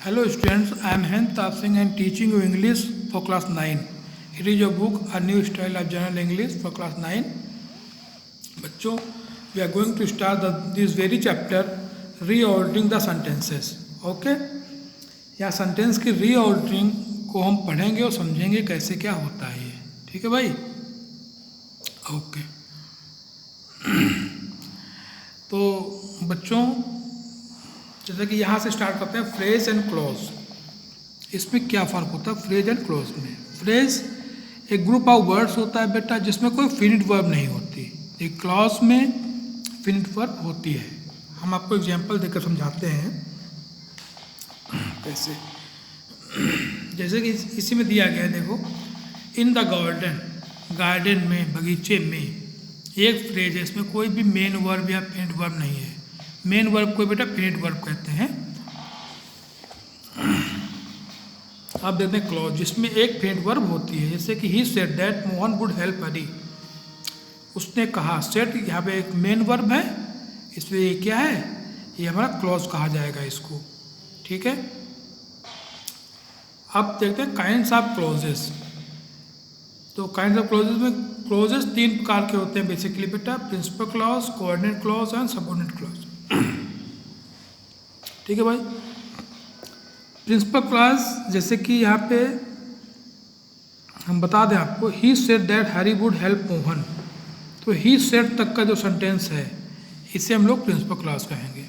Hello students, I am Hen Tap Singh and teaching you English for class 9. It is your book A New Style of General English for class 9. बच्चों, we are going to start this very chapter reordering the sentences. Okay? यहाँ sentence की reordering को हम पढ़ेंगे और समझेंगे कैसे क्या होता है ये. ठीक है भाई? ओके. तो बच्चों जैसे कि यहाँ से स्टार्ट करते हैं फ्रेज एंड क्लॉज. इसमें क्या फ़र्क होता है फ्रेज एंड क्लॉज में? फ्रेज एक ग्रुप ऑफ वर्ड्स होता है बेटा जिसमें कोई फिनिट वर्ब नहीं होती. एक क्लॉज में फिनिट वर्ब होती है. हम आपको एग्जांपल देकर समझाते हैं कैसे. जैसे कि इसी में दिया गया है, देखो. इन द गार्डन, गार्डन में, बगीचे में. एक फ्रेज है, इसमें कोई भी मेन वर्ब या फिनिट वर्ब नहीं है. मेन वर्ब को बेटा फिनिट वर्ब कहते हैं. आप देखते हैं क्लॉज जिसमें एक फिनिट वर्ब होती है. जैसे कि he said that Mohan would help Hari. उसने कहा. सेड यहाँ पे एक मेन वर्ब है, इसलिए ये क्या है, ये हमारा क्लॉज कहा जाएगा इसको. ठीक है. अब देखते हैं काइंड्स ऑफ क्लॉजेस. तो काइंड्स ऑफ क्लॉजेस में क्लॉजेस तीन प्रकार के होते हैं बेसिकली बेटा. Principal clause, coordinate clause and subordinate clause. ठीक है भाई. प्रिंसिपल क्लॉज जैसे कि यहाँ पे हम बता दें आपको, ही said that Harry would help Mohan. तो ही सेड तक का जो सेंटेंस है इसे हम लोग प्रिंसिपल क्लॉज कहेंगे.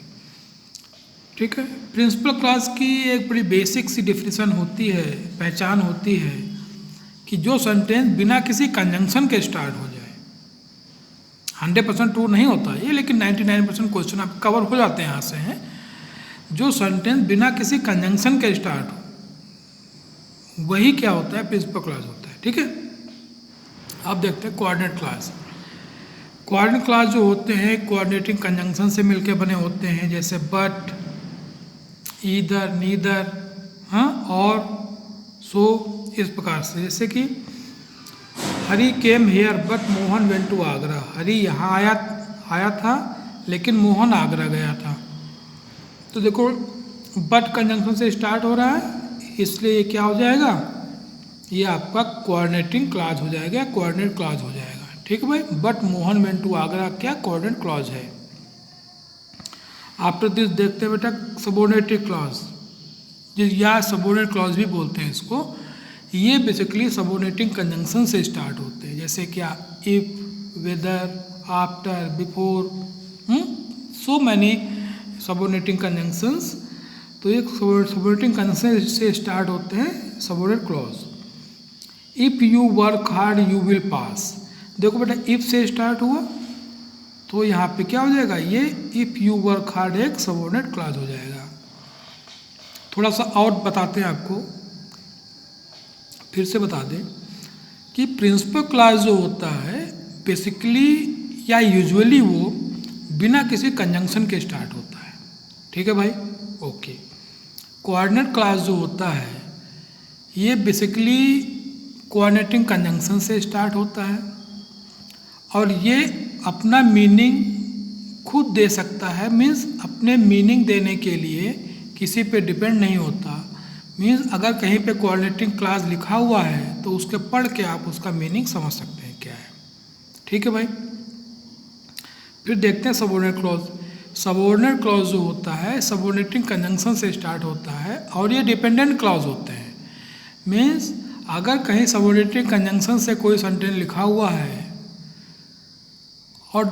ठीक है. प्रिंसिपल क्लॉज की एक बड़ी बेसिक सी डिफिनेशन होती है, पहचान होती है कि जो सेंटेंस बिना किसी कंजंक्शन के स्टार्ट हो जाए. 100% ट्रू नहीं होता ये, लेकिन 99% क्वेश्चन आप कवर हो जाते हैं यहाँ से हैं. जो सेंटेंस बिना किसी कंजंक्शन के स्टार्ट हो वही क्या होता है, प्रिंसिपल क्लॉज होता है. ठीक है. अब देखते हैं कोऑर्डिनेट क्लॉज. कोऑर्डिनेट क्लॉज जो होते हैं कोऑर्डिनेटिंग कंजंक्शन से मिलकर बने होते हैं. जैसे बट, ईदर, नीदर, हाँ, और, सो, इस प्रकार से. जैसे कि Hari came here but Mohan went to Agra. Hari यहाँ आया था लेकिन मोहन आगरा गया था. तो देखो बट कंजंक्शन से स्टार्ट हो रहा है, इसलिए ये क्या हो जाएगा, ये आपका कोऑर्डिनेटिंग क्लॉज हो जाएगा, कोऑर्डिनेट क्लॉज हो जाएगा. ठीक है भाई. But Mohan went to Agra क्या कोऑर्डिनेट क्लॉज है. आफ्टर दिस देखते हैं बेटा सबऑर्डिनेटिव क्लॉज, या सबऑर्डिनेट क्लॉज भी बोलते हैं इसको. ये बेसिकली सबऑर्डिनेटिंग कंजंक्शन से स्टार्ट होते हैं. जैसे क्या if, whether, after, before, so many subordinating conjunctions. तो ये सबऑर्डिनेटिंग कंजंक्शन से स्टार्ट होते हैं subordinate clause. If you work hard you will pass. देखो बेटा इफ़ से स्टार्ट हुआ तो यहाँ पे क्या हो जाएगा, ये इफ़ यू वर्क हार्ड एक सबऑर्डिनेट क्लॉज हो जाएगा. थोड़ा सा और बताते हैं आपको, फिर से बता दें कि प्रिंसिपल क्लॉज जो होता है बेसिकली या यूजुअली वो बिना किसी कंजंक्शन के स्टार्ट होता है. ठीक है भाई. ओके. कोऑर्डिनेट क्लॉज जो होता है ये बेसिकली कोऑर्डिनेटिंग कंजंक्शन से स्टार्ट होता है और ये अपना मीनिंग खुद दे सकता है. मीन्स अपने मीनिंग देने के लिए किसी पे डिपेंड नहीं होता. मीन्स अगर कहीं पे कोऑर्डिनेटिंग क्लॉज लिखा हुआ है तो उसके पढ़ के आप उसका मीनिंग समझ सकते हैं क्या है. ठीक है भाई. फिर देखते हैं सबऑर्डिनेट क्लॉज. सबऑर्डिनेट क्लॉज जो होता है सबऑर्डिनेटिंग कंजंक्शन से स्टार्ट होता है और ये डिपेंडेंट क्लॉज होते हैं. मीन्स अगर कहीं सबऑर्डिनेटिंग कंजंक्शन से कोई सेंटेंस लिखा हुआ है और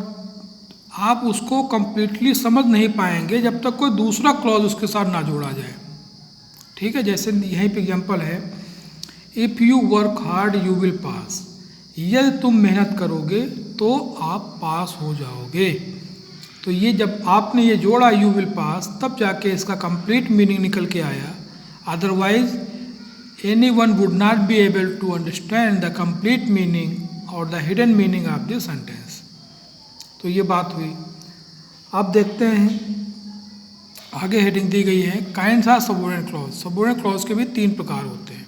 आप उसको कंप्लीटली समझ नहीं पाएंगे जब तक कोई दूसरा क्लॉज उसके साथ ना जोड़ा जाए. ठीक है. जैसे यहीं पे एग्जांपल है, if you work hard you will पास. यदि तुम मेहनत करोगे तो आप पास हो जाओगे. तो ये जब आपने ये जोड़ा यू विल पास तब जाके इसका कंप्लीट मीनिंग निकल के आया. Otherwise anyone would not be able to understand the complete meaning or the hidden meaning of this sentence. तो ये बात हुई. अब देखते हैं आगे हेडिंग दी गई है kinds of subordinate clause. Subordinate clause के भी तीन प्रकार होते हैं.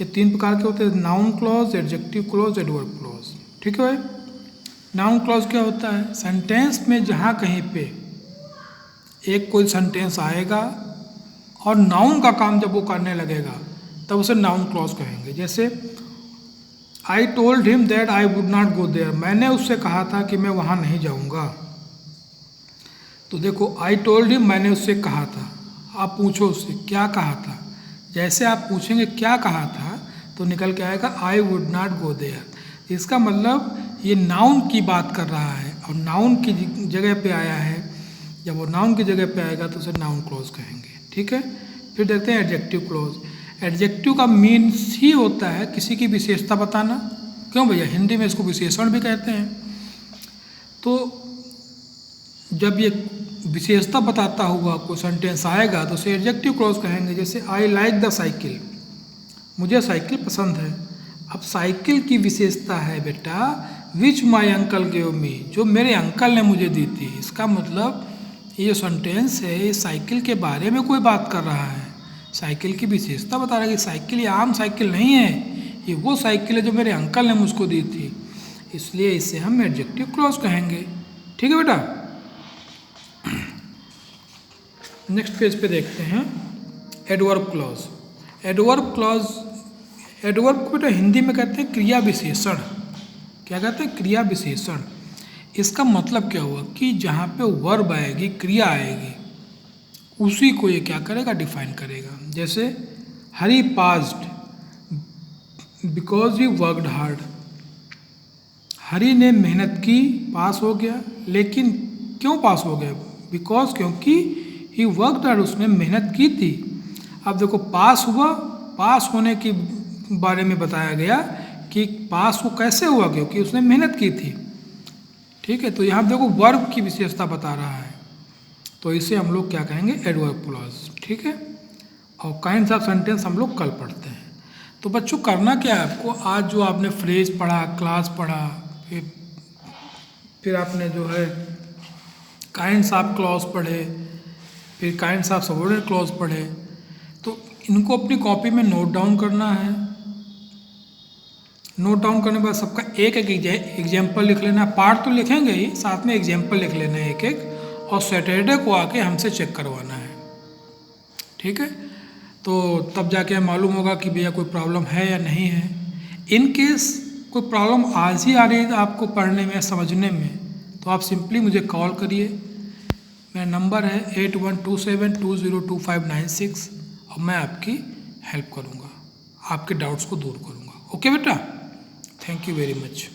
ये तीन प्रकार के होते हैं, noun clause, adjective clause, adverb clause. ठीक है भाई. नाउन क्लॉज क्या होता है, सेंटेंस में जहाँ कहीं पे एक कोई सेंटेंस आएगा और नाउन का काम जब वो करने लगेगा तब उसे नाउन क्लॉज कहेंगे। जैसे I told him that I would not go there, मैंने उससे कहा था कि मैं वहाँ नहीं जाऊँगा। तो देखो आई टोल्ड हिम, मैंने उससे कहा था। आप पूछो उससे क्या कहा था, जैसे आप पूछेंगे क्या कहा था तो निकल के आएगा I would not go there. इसका मतलब ये नाउन की बात कर रहा है और नाउन की जगह पे आया है। जब वो नाउन की जगह पे आएगा तो उसे नाउन क्लॉज कहेंगे। ठीक है, फिर देखते हैं एडजेक्टिव क्लॉज। एडजेक्टिव का मीन्स ही होता है किसी की विशेषता बताना। क्यों भैया, हिंदी में इसको विशेषण भी कहते हैं। तो जब ये विशेषता बताता हुआ कोई सेंटेंस आएगा तो उसे एडजेक्टिव क्लॉज कहेंगे। जैसे आई लाइक द साइकिल, मुझे साइकिल पसंद है। अब साइकिल की विशेषता है बेटा विच माई अंकल गिव मी, जो मेरे अंकल ने मुझे दी थी। इसका मतलब ये सेंटेंस है ये साइकिल के बारे में कोई बात कर रहा है, साइकिल की विशेषता बता रहा है कि साइकिल ये आम साइकिल नहीं है, ये वो साइकिल है जो मेरे अंकल ने मुझको दी थी, इसलिए इसे हम एडजेक्टिव क्लॉज कहेंगे। ठीक है बेटा, नेक्स्ट पेज पे देखते हैं adverb clause. Adverb clause, adverb को बेटा हिंदी में कहते हैं क्रिया विशेषण। क्या कहते हैं? क्रिया विशेषण। इसका मतलब क्या हुआ कि जहाँ पे वर्ब आएगी, क्रिया आएगी, उसी को ये क्या करेगा, डिफाइन करेगा। जैसे Hari passed because he worked hard, Hari ने मेहनत की, पास हो गया। लेकिन क्यों पास हो गया? बिकॉज, क्योंकि ही वर्कड हार्ड, उसने मेहनत की थी। अब देखो पास हुआ, पास होने के बारे में बताया गया कि पास वो कैसे हुआ, क्योंकि उसने मेहनत की थी। ठीक है, तो यहाँ देखो वर्ब की विशेषता बता रहा है, तो इसे हम लोग क्या कहेंगे, एडवर्ब क्लॉज। ठीक है, और काइंड्स ऑफ सेंटेंस हम लोग कल पढ़ते हैं। तो बच्चों करना क्या है आपको, आज जो आपने फ्रेज पढ़ा, क्लास पढ़ा, फिर आपने जो है काइंड्स ऑफ क्लॉज पढ़े, फिर काइंड्स ऑफ सबऑर्डिनेट क्लॉज पढ़े, तो इनको अपनी कॉपी में नोट डाउन करना है। नोट डाउन करने के बाद सबका एक एक एग्जाम्पल लिख लेना है। पार्ट तो लिखेंगे ही, साथ में एग्जाम्पल लिख लेना है एक एक, और सैटरडे को आके हमसे चेक करवाना है। ठीक है, तो तब जाके मालूम होगा कि भैया कोई प्रॉब्लम है या नहीं है। इन केस कोई प्रॉब्लम आज ही आ रही है आपको पढ़ने में, समझने में, तो आप सिंपली मुझे कॉल करिए। मेरा नंबर है 8127202596 और मैं आपकी हेल्प करूँगा, आपके डाउट्स को दूर करूँगा। ओके बेटा, थैंक यू वेरी मच।